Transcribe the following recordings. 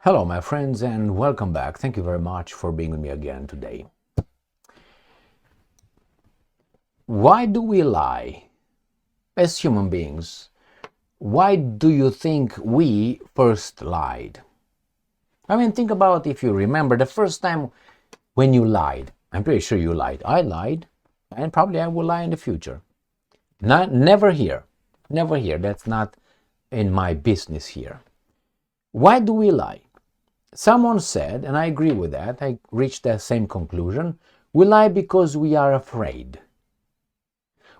Hello, my friends, and welcome back. Thank you very much for being with me again today. Why do we lie as human beings? Why do you think we first lied? Think about if you remember the first time when you lied. I'm pretty sure you lied. I lied, and probably I will lie in the future. Never here. Never here. That's not in my business here. Why do we lie? Someone said, and I agree with that, I reached that same conclusion, we lie because we are afraid.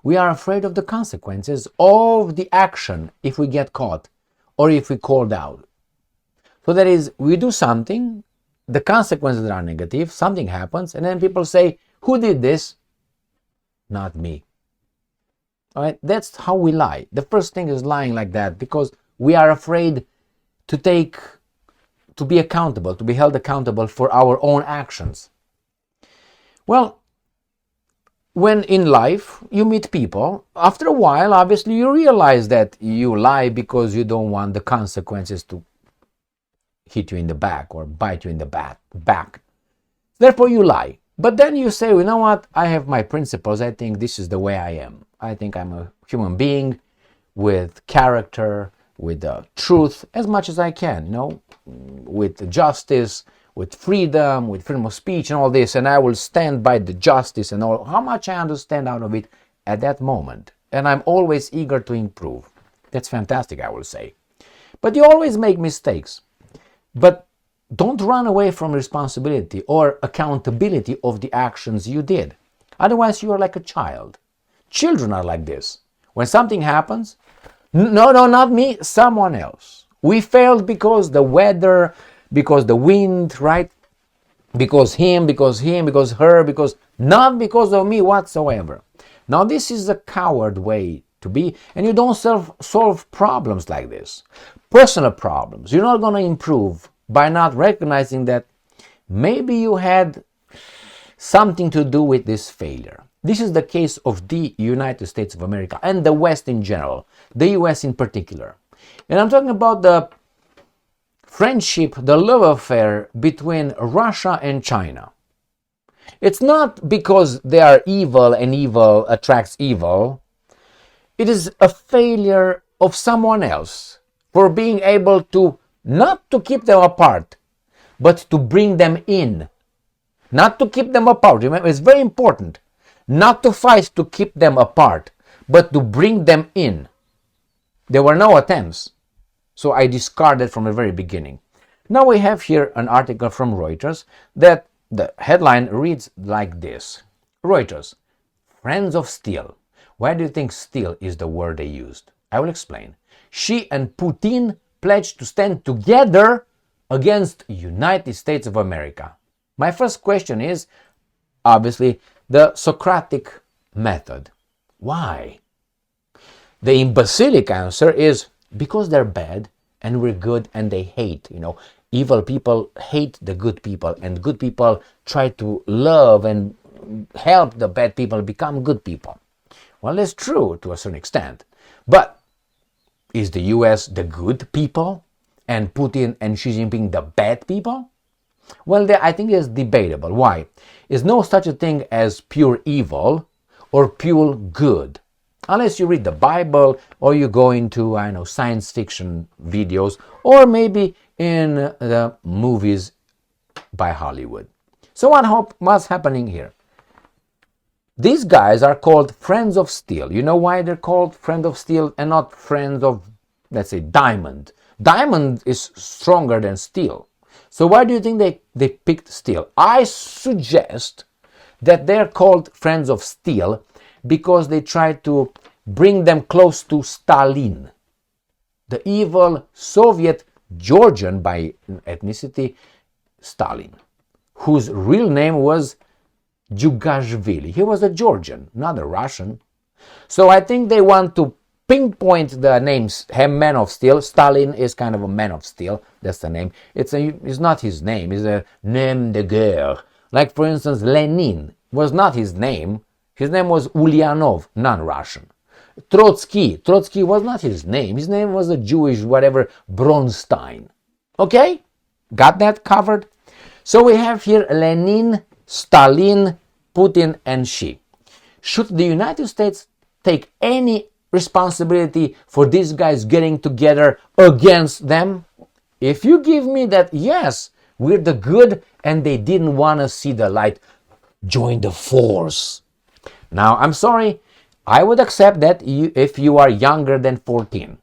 We are afraid of the consequences of the action if we get caught or if we called out. So that is, we do something, the consequences are negative, something happens, and then people say, who did this? Not me. All right, that's how we lie. The first thing is lying like that because we are afraid to be accountable, to be held accountable for our own actions. Well, when in life you meet people, after a while, obviously you realize that you lie because you don't want the consequences to hit you in the back or bite you in the back. Therefore you lie. But then you say, you know what, I have my principles, I think this is the way I am. I think I'm a human being with character, with truth as much as I can, with justice, with freedom of speech and all this, and I will stand by the justice and all, how much I understand out of it at that moment. And I'm always eager to improve. That's fantastic, I will say. But you always make mistakes. But don't run away from responsibility or accountability of the actions you did. Otherwise, you are like a child. Children are like this. When something happens, no, not me, someone else. We failed because the weather, because the wind, right? Because him, because her, not because of me whatsoever. Now this is a coward way to be, and you don't solve problems like this. Personal problems, you're not going to improve by not recognizing that maybe you had something to do with this failure. This is the case of the United States of America and the West in general, the US in particular. And I'm talking about the friendship, the love affair between Russia and China. It's not because they are evil and evil attracts evil. It is a failure of someone else for being able to not to keep them apart, but to bring them in. Not to keep them apart. Remember, it's very important. Not to fight to keep them apart, but to bring them in. There were no attempts, so I discarded from the very beginning. Now we have here an article from Reuters that the headline reads like this. Reuters, friends of steel. Why do you think steel is the word they used? I will explain. Xi and Putin pledged to stand together against United States of America. My first question is, obviously, the Socratic method. Why? The imbecilic answer is because they're bad and we're good and they hate. Evil people hate the good people and good people try to love and help the bad people become good people. Well, that's true to a certain extent. But is the US the good people and Putin and Xi Jinping the bad people? Well, I think it's debatable. Why? There's no such a thing as pure evil or pure good. Unless you read the Bible or you go into, science fiction videos or maybe in the movies by Hollywood. So what's happening here? These guys are called friends of steel. You know why they're called friends of steel and not friends of, let's say, diamond? Diamond is stronger than steel. So why do you think they picked steel? I suggest that they're called friends of steel because they try to bring them close to Stalin, the evil Soviet Georgian by ethnicity Stalin, whose real name was Djugashvili. He was a Georgian, not a Russian. So I think they want to pinpoint the names, man of steel. Stalin is kind of a man of steel. That's the name. It's not his name. It's a name de guerre. Like, for instance, Lenin was not his name. His name was Ulyanov, non-Russian. Trotsky was not his name. His name was a Jewish whatever, Bronstein. Okay? Got that covered? So we have here Lenin, Stalin, Putin, and Xi. Should the United States take any responsibility for these guys getting together against them? If you give me that, yes, we're the good and they didn't want to see the light, join the force. Now, I'm sorry, I would accept that if you are younger than 14.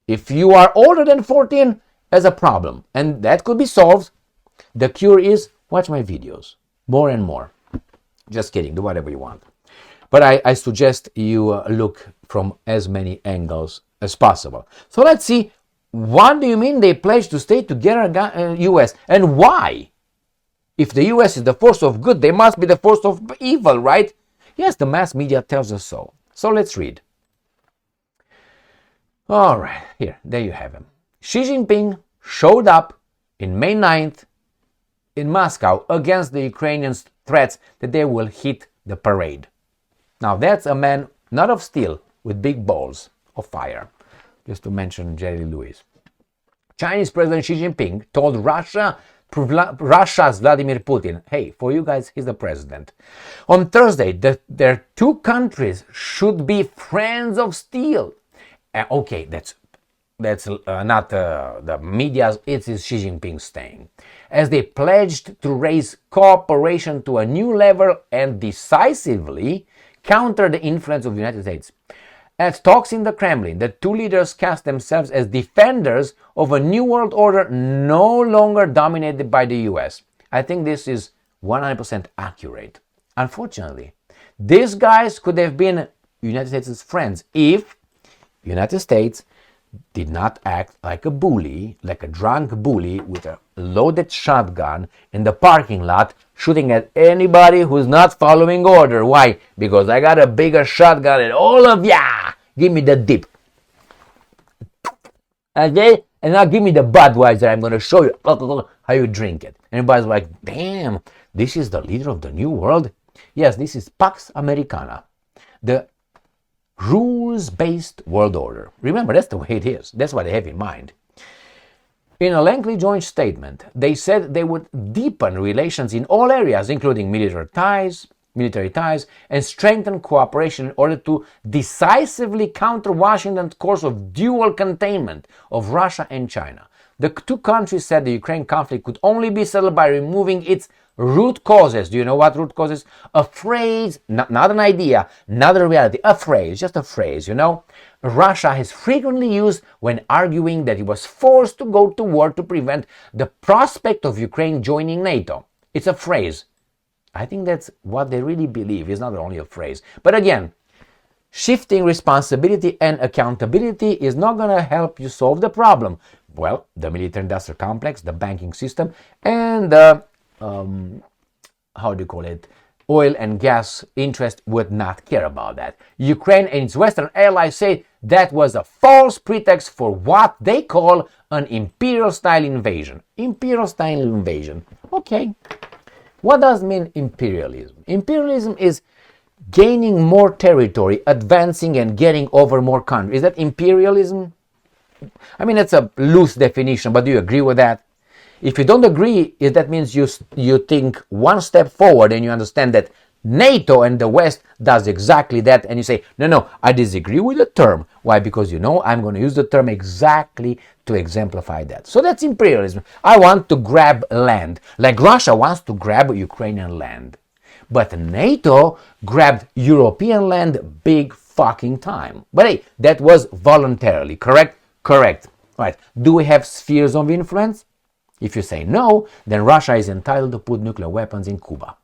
If you are older than 14, there's a problem, and that could be solved. The cure is watch my videos more and more. Just kidding, do whatever you want. But I suggest you look from as many angles as possible. So let's see, what do you mean they pledged to stay together, US, and why? If the US is the force of good, they must be the force of evil, right? Yes, the mass media tells us so. So let's read. All right, here, there you have him. Xi Jinping showed up in May 9th in Moscow against the Ukrainians' threats that they will hit the parade. Now that's a man not of steel with big balls of fire, just to mention Jerry Lewis. Chinese President Xi Jinping told Russia's Vladimir Putin, hey, for you guys, he's the president, on Thursday that their two countries should be friends of steel. Okay, that's not the media's, it is Xi Jinping saying, as they pledged to raise cooperation to a new level and decisively counter the influence of the United States. At talks in the Kremlin, the two leaders cast themselves as defenders of a new world order no longer dominated by the US. I think this is 100% accurate. Unfortunately, these guys could have been United States' friends if United States did not act like a bully, like a drunk bully with a loaded shotgun in the parking lot, shooting at anybody who's not following order. Why? Because I got a bigger shotgun and all of ya, give me the dip. Okay? And now give me the Budweiser. I'm going to show you how you drink it. Everybody's like, damn, this is the leader of the new world? Yes, this is Pax Americana, the rules-based world order. Remember, that's the way it is. That's what they have in mind. In a lengthy joint statement, they said they would deepen relations in all areas, including military ties, and strengthen cooperation in order to decisively counter Washington's course of dual containment of Russia and China. The two countries said the Ukraine conflict could only be settled by removing its root causes. Do you know what root causes? A phrase, not an idea, not a reality, a phrase, just a phrase, you know. Russia has frequently used when arguing that it was forced to go to war to prevent the prospect of Ukraine joining NATO. It's a phrase. I think that's what they really believe. It's not only a phrase. But again, shifting responsibility and accountability is not going to help you solve the problem. Well, the military-industrial complex, the banking system, and the oil and gas interest would not care about that. Ukraine and its Western allies say that was a false pretext for what they call an imperial-style invasion. Imperial-style invasion. Okay. What does mean imperialism? Imperialism is gaining more territory, advancing and getting over more countries. Is that imperialism? I mean, it's a loose definition, but do you agree with that? If you don't agree, that means you think one step forward and you understand that NATO and the West does exactly that, and you say, no, I disagree with the term. Why? Because I'm going to use the term exactly to exemplify that. So that's imperialism. I want to grab land, like Russia wants to grab Ukrainian land. But NATO grabbed European land big fucking time. But hey, that was voluntarily, correct? Correct. Right. Do we have spheres of influence? If you say no, then Russia is entitled to put nuclear weapons in Cuba.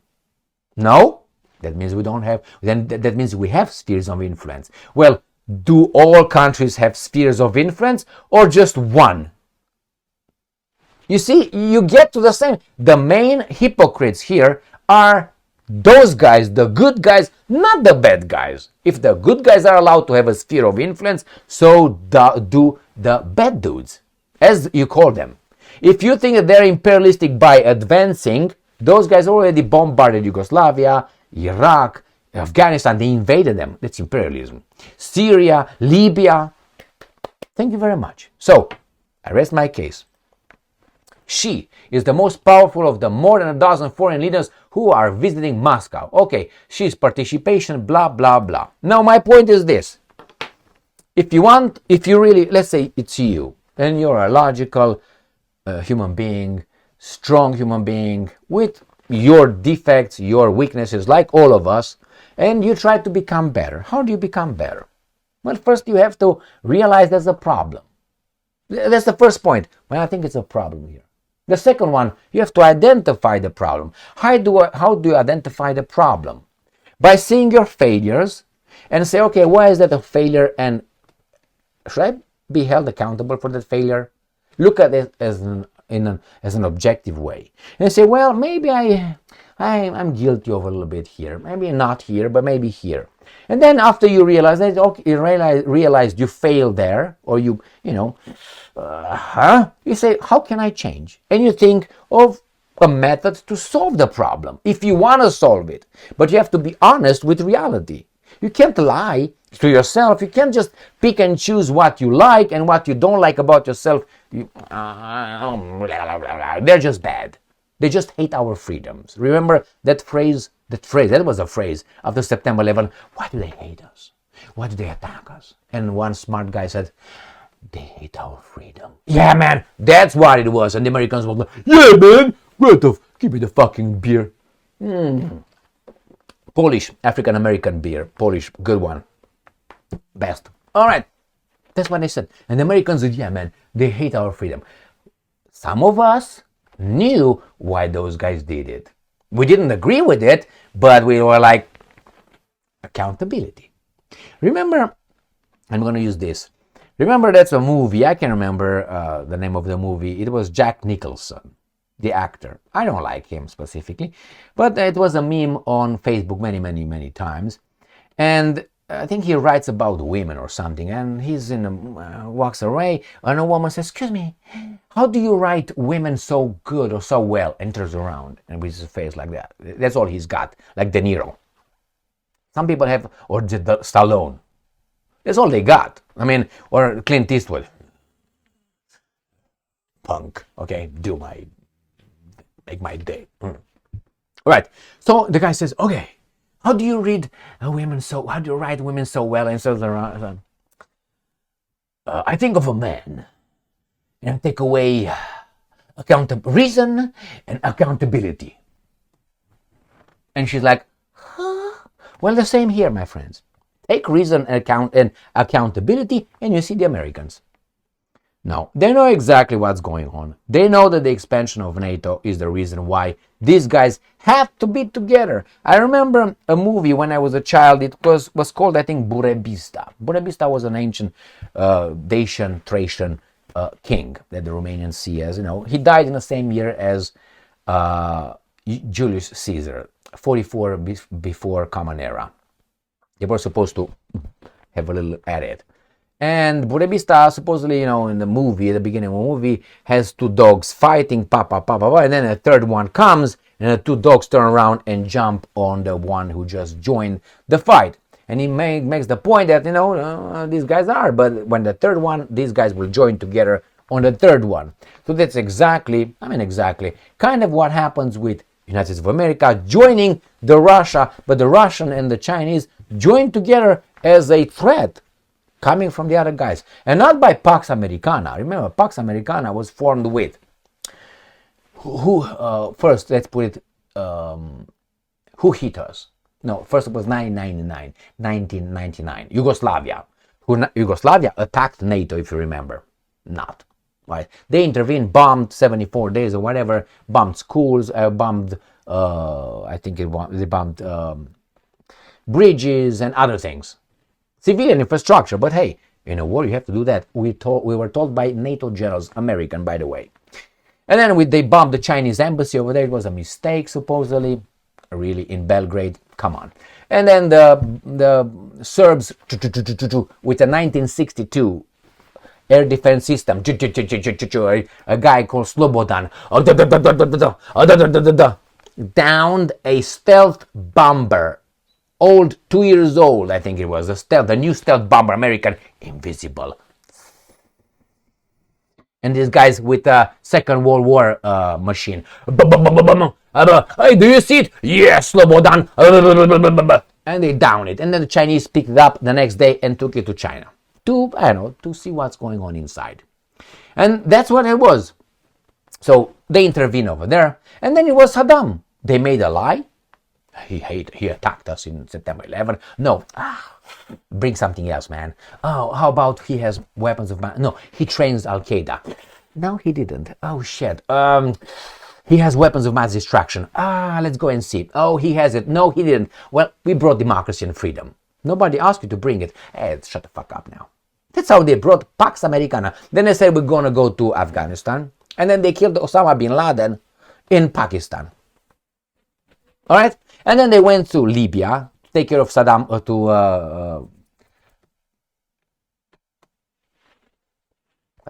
No? That means we don't have, then that means we have spheres of influence. Well, do all countries have spheres of influence or just one? You see, you get to the same. The main hypocrites here are those guys, the good guys, not the bad guys. If the good guys are allowed to have a sphere of influence, so do the bad dudes, as you call them. If you think that they're imperialistic by advancing, those guys already bombarded Yugoslavia, Iraq, Afghanistan, they invaded them. That's imperialism. Syria, Libya. Thank you very much. So, I rest my case. Xi is the most powerful of the more than a dozen foreign leaders who are visiting Moscow. Okay, Xi's participation, blah, blah, blah. Now, my point is this. If you really, let's say it's you, and you're a logical human being, strong human being, with your defects, your weaknesses, like all of us, and you try to become better. How do you become better? Well, first you have to realize there's a problem. That's the first point. Well, I think it's a problem here. The second one, you have to identify the problem. How do you identify the problem? By seeing your failures and say, okay, why is that a failure, and should I be held accountable for that failure? Look at it as an objective way. And say, well, maybe I'm guilty of a little bit here. Maybe not here, but maybe here. And then after you realize that, okay, you realized you failed there, or you say, how can I change? And you think of a method to solve the problem, if you want to solve it. But you have to be honest with reality. You can't lie to yourself. You can't just pick and choose what you like and what you don't like about yourself. They're just bad. They just hate our freedoms. Remember that phrase? That was a phrase after September 11. Why do they hate us? Why do they attack us? And one smart guy said, they hate our freedom. Yeah, man, that's what it was. And the Americans were like, yeah, man, give me the fucking beer. Polish, African-American beer. Polish, good one. Best. All right. That's what they said. And the Americans said, yeah, man, they hate our freedom. Some of us knew why those guys did it. We didn't agree with it, but we were like, accountability. Remember, I'm going to use this. Remember, that's a movie. I can remember the name of the movie. It was Jack Nicholson, the actor. I don't like him specifically, but it was a meme on Facebook many times. And I think he writes about women or something, and he's walks away, and a woman says, excuse me, how do you write women so good or so well? And turns around and with his face like that. That's all he's got, like De Niro. Some people have, or the Stallone. That's all they got. I mean, or Clint Eastwood. Punk, okay, make my day. Right, so the guy says, okay, how do you write women so well? And so I think of a man, and I take away reason and accountability. And she's like, huh? Well, the same here, my friends. Take reason and accountability, and you see the Americans. Now, they know exactly what's going on. They know that the expansion of NATO is the reason why these guys have to be together. I remember a movie when I was a child. It was called, I think, Burebista. Burebista was an ancient Dacian, Thracian king that the Romanians see as, he died in the same year as Julius Caesar, 44 before Common Era. They were supposed to have a little at it. And Burebista, supposedly, in the movie, at the beginning of the movie, has two dogs fighting, and then a third one comes, and the two dogs turn around and jump on the one who just joined the fight. And he makes the point that, these guys are, but when the third one, these guys will join together on the third one. So that's exactly kind of what happens with United States of America joining the Russia, but the Russian and the Chinese join together as a threat coming from the other guys, and not by Pax Americana. Remember, Pax Americana was formed with who first, let's put it, who hit us? No, first it was 1999, Yugoslavia. Yugoslavia attacked NATO, if you remember. Not. Right? They intervened, bombed 74 days or whatever, bombed schools, bombed, they bombed bridges and other things. Civilian infrastructure, but hey, in a war you have to do that. We were told by NATO generals, American by the way. And then they bombed the Chinese embassy over there. It was a mistake, supposedly, really, in Belgrade. Come on. And then the Serbs with a 1962 air defense system, a guy called Slobodan, downed a stealth bomber. 2 years old, I think it was, the new stealth bomber, American, invisible. And these guys with a Second World War machine. Hey, do you see it? Yes, Slobodan. And they down it. And then the Chinese picked it up the next day and took it to China to, I don't know, to see what's going on inside. And that's what it was. So they intervened over there. And then it was Saddam. They made a lie. He attacked us in September 11. No, bring something else, man. Oh, how about he has weapons of mass? No, he trains Al Qaeda. No, he didn't. Oh shit. He has weapons of mass destruction. Let's go and see. Oh, he has it. No, he didn't. Well, we brought democracy and freedom. Nobody asked you to bring it. Hey, shut the fuck up now. That's how they brought Pax Americana. Then they said we're gonna go to Afghanistan, and then they killed Osama bin Laden in Pakistan. All right. And then they went to Libya to take care of Saddam, what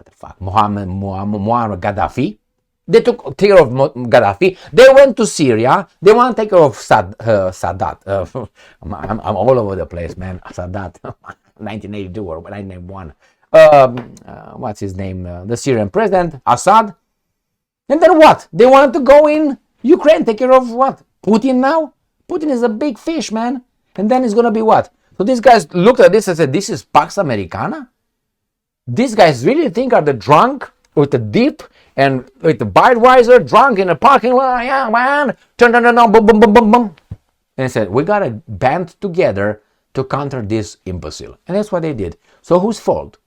the fuck, Muammar Gaddafi. They took care of Gaddafi. They went to Syria. They want to take care of Sadat. I'm all over the place, man. Sadat, 1982 or 1991. What's his name? The Syrian president, Assad. And then what? They wanted to go in Ukraine, take care of what? Putin now? Putin is a big fish, man. And then it's going to be what? So these guys looked at this and said, this is Pax Americana? These guys really think are the drunk with the dip and with the Budweiser drunk in a parking lot? Yeah, man. Turn, boom, boom, boom, boom, boom. And they said, we got to band together to counter this imbecile. And that's what they did. So whose fault?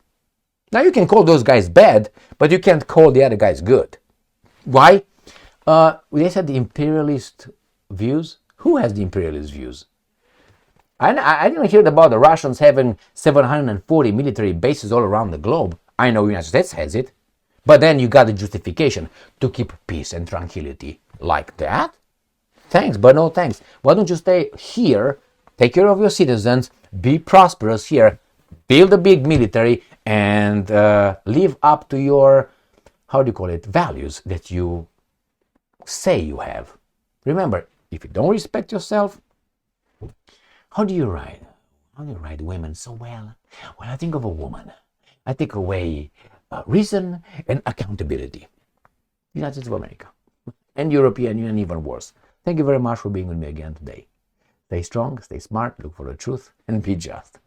Now you can call those guys bad, but you can't call the other guys good. Why? They said the imperialist views. Who has the imperialist views? I didn't hear about the Russians having 740 military bases all around the globe. I know the United States has it. But then you got the justification to keep peace and tranquility. Like that? Thanks, but no thanks. Why don't you stay here, take care of your citizens, be prosperous here, build a big military, and live up to your, how do you call it, values that you say you have. Remember, if you don't respect yourself, how do you ride? How do you ride women so well? When I think of a woman, I take away reason and accountability. United States of America and European Union even worse. Thank you very much for being with me again today. Stay strong, stay smart, look for the truth, and be just.